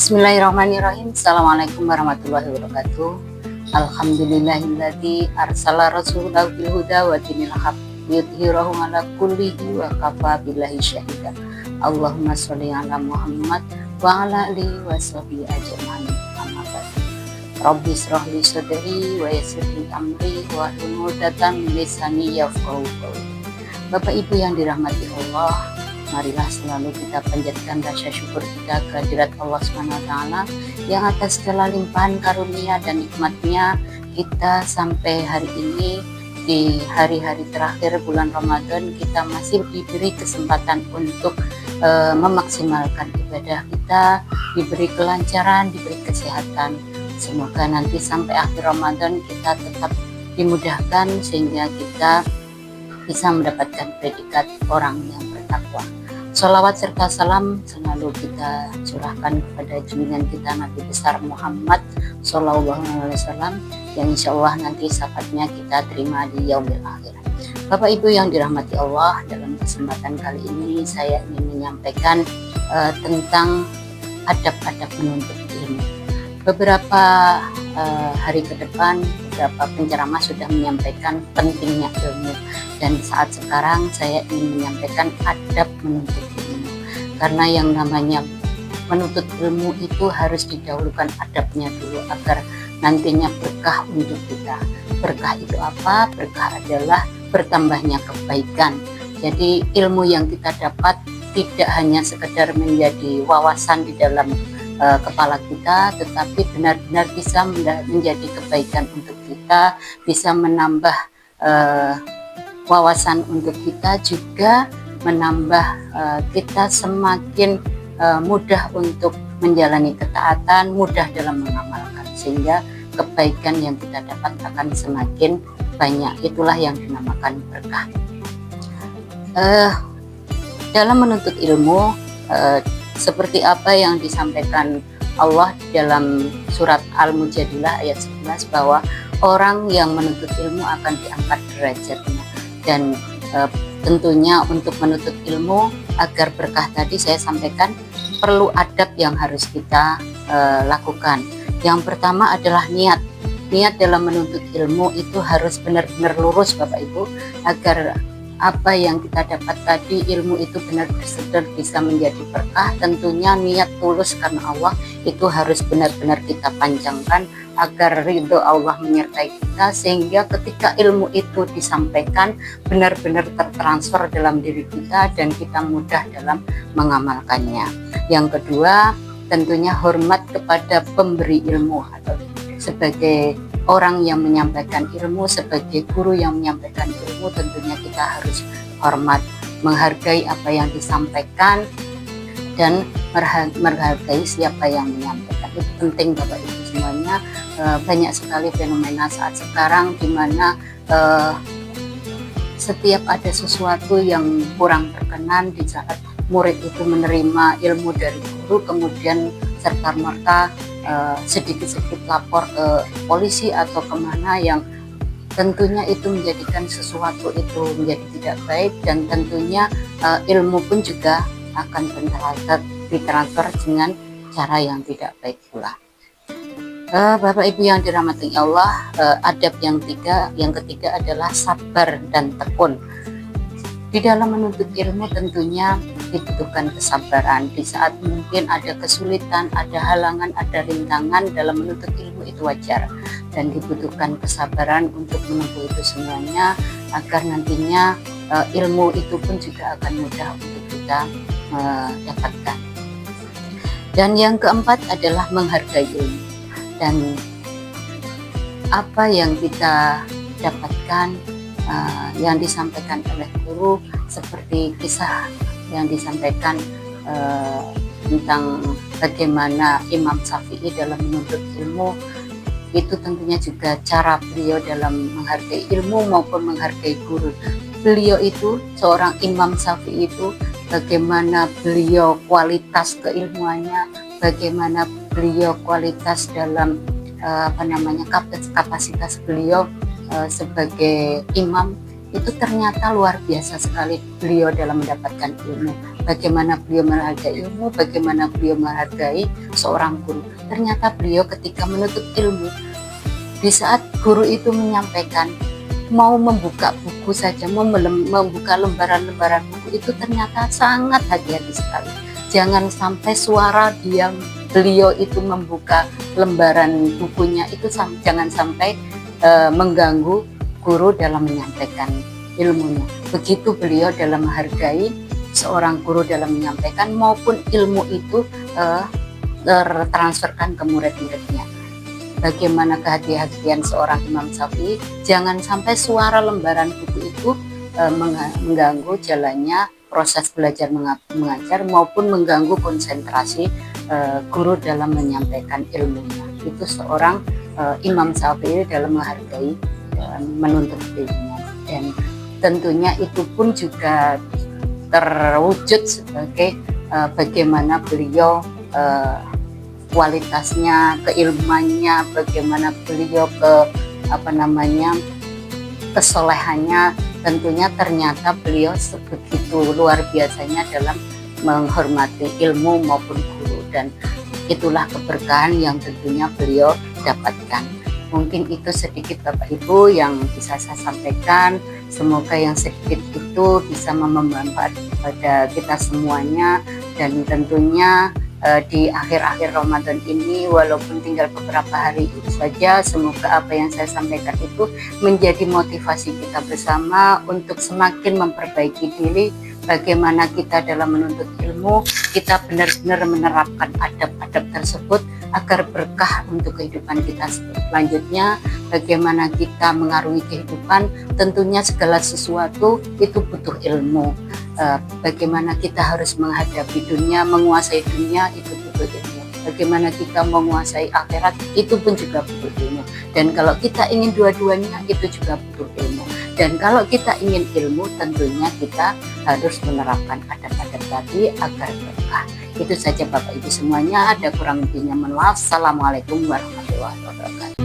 Bismillahirrahmanirrahim. Assalamualaikum warahmatullahi wabarakatuh. Alhamdulillahilladzi arsala rasulahu bil huda wa dinil haq liyudhhirahu 'ala kullihi wa kafa billahi syahida. Allahumma sholli 'ala Muhammad wa 'ala alihi wa sahbihi ajmain. Amma ba'du. Rabbi shrah li sadri wa yassir li amri wa hlul 'uqdatam min lisani yafqahu qawli. Bapak Ibu yang dirahmati Allah, marilah selalu kita panjatkan rasa syukur kita kehadirat Allah SWT yang atas segala limpahan karunia dan nikmatnya kita sampai hari ini di hari-hari terakhir bulan Ramadan kita masih diberi kesempatan untuk memaksimalkan ibadah kita, diberi kelancaran, diberi kesehatan. Semoga nanti sampai akhir Ramadan kita tetap dimudahkan sehingga kita bisa mendapatkan predikat orang yang bertakwa. Sholawat serta salam selalu kita curahkan kepada junjungan kita Nabi besar Muhammad Sallallahu Alaihi Wasallam yang insya Allah nanti syafaatnya kita terima di yaumil akhir. Bapak Ibu yang dirahmati Allah, dalam kesempatan kali ini saya ingin menyampaikan tentang adab-adab menuntut ilmu. Beberapa hari ke depan beberapa penceramah sudah menyampaikan pentingnya ilmu, dan saat sekarang saya ingin menyampaikan adab menuntut ilmu, karena yang namanya menuntut ilmu itu harus didahulukan adabnya dulu agar nantinya berkah untuk kita. Berkah itu apa? Berkah adalah bertambahnya kebaikan. Jadi ilmu yang kita dapat tidak hanya sekedar menjadi wawasan di dalam kepala kita, tetapi benar-benar bisa menjadi kebaikan untuk kita, bisa menambah wawasan untuk kita, juga menambah kita semakin mudah untuk menjalani ketaatan, mudah dalam mengamalkan, sehingga kebaikan yang kita dapat akan semakin banyak. Itulah yang dinamakan berkah. Dalam menuntut ilmu, seperti apa yang disampaikan Allah dalam surat Al-Mujadilah ayat 11, bahwa orang yang menuntut ilmu akan diangkat derajatnya. Dan tentunya untuk menuntut ilmu agar berkah tadi saya sampaikan perlu adab yang harus kita lakukan. Yang pertama adalah niat. Niat dalam menuntut ilmu itu harus benar-benar lurus Bapak Ibu, agar apa yang kita dapat tadi, ilmu itu benar-benar bisa menjadi berkah. Tentunya niat tulus karena Allah itu harus benar-benar kita panjangkan agar ridho Allah menyertai kita, sehingga ketika ilmu itu disampaikan benar-benar tertransfer dalam diri kita dan kita mudah dalam mengamalkannya. Yang kedua, tentunya hormat kepada pemberi ilmu atau sebagai orang yang menyampaikan ilmu, sebagai guru yang menyampaikan ilmu, tentunya kita harus hormat, menghargai apa yang disampaikan dan menghargai siapa yang menyampaikan. Itu penting Bapak Ibu semuanya. Banyak sekali fenomena saat sekarang di mana setiap ada sesuatu yang kurang berkenan di saat murid itu menerima ilmu dari guru, kemudian serta-merta sedikit-sedikit lapor ke polisi atau kemana, yang tentunya itu menjadikan sesuatu itu menjadi tidak baik, dan tentunya ilmu pun juga akan ditransfer dengan cara yang tidak baik pula. Bapak Ibu yang dirahmati Allah, adab yang ketiga adalah sabar dan tekun. Di dalam menuntut ilmu tentunya dibutuhkan kesabaran. Di saat mungkin ada kesulitan, ada halangan, ada rintangan dalam menuntut ilmu, itu wajar, dan dibutuhkan kesabaran untuk menempuh itu semuanya, agar nantinya ilmu itu pun juga akan mudah untuk kita dapatkan. Dan yang keempat adalah menghargai ilmu, dan apa yang kita dapatkan yang disampaikan oleh guru, seperti kisah yang disampaikan tentang bagaimana Imam Syafi'i dalam menuntut ilmu, itu tentunya juga cara beliau dalam menghargai ilmu maupun menghargai guru. Beliau itu, seorang Imam Syafi'i itu, bagaimana beliau kualitas keilmuannya, bagaimana beliau kualitas dalam kapasitas beliau sebagai imam, itu ternyata luar biasa sekali beliau dalam mendapatkan ilmu. bagaimana beliau menghargai ilmu, bagaimana beliau menghargai seorang guru. Ternyata beliau ketika menuntut ilmu, di saat guru itu menyampaikan, mau membuka buku saja, mau membuka lembaran-lembaran buku itu ternyata sangat hati-hati sekali. Jangan sampai suara beliau itu membuka lembaran bukunya itu jangan sampai mengganggu guru dalam menyampaikan ilmunya. Begitu beliau dalam menghargai seorang guru dalam menyampaikan maupun ilmu itu tertransferkan ke murid-muridnya. Bagaimana kehati-hatian seorang Imam Syafi'i, jangan sampai suara lembaran buku itu mengganggu jalannya proses belajar mengajar maupun mengganggu konsentrasi guru dalam menyampaikan ilmunya. Itu seorang Imam Syafi'i dalam menghargai menuntut ilmunya, dan tentunya itu pun juga terwujud sebagai bagaimana beliau kualitasnya, keilmuannya, bagaimana beliau kesolehannya. Tentunya ternyata beliau sebegitu luar biasanya dalam menghormati ilmu maupun guru, dan itulah keberkahan yang tentunya beliau dapatkan. Mungkin itu sedikit Bapak Ibu yang bisa saya sampaikan. Semoga yang sedikit itu bisa bermanfaat pada kita semuanya, dan tentunya di akhir-akhir Ramadan ini, walaupun tinggal beberapa hari itu saja, semoga apa yang saya sampaikan itu menjadi motivasi kita bersama untuk semakin memperbaiki diri. Bagaimana kita dalam menuntut ilmu, kita benar-benar menerapkan adab-adab tersebut agar berkah untuk kehidupan kita selanjutnya. Bagaimana kita mengarungi kehidupan, tentunya segala sesuatu itu butuh ilmu. Bagaimana kita harus menghadapi dunia, menguasai dunia, itu butuh ilmu. Bagaimana kita menguasai akhirat, itu pun juga butuh ilmu. Dan kalau kita ingin dua-duanya, itu juga butuh ilmu. Dan kalau kita ingin ilmu, tentunya kita harus menerapkan adab-adab tadi agar berkah. Itu saja Bapak Ibu semuanya, ada kurang lebihnya mohon maaf. Assalamualaikum warahmatullahi wabarakatuh.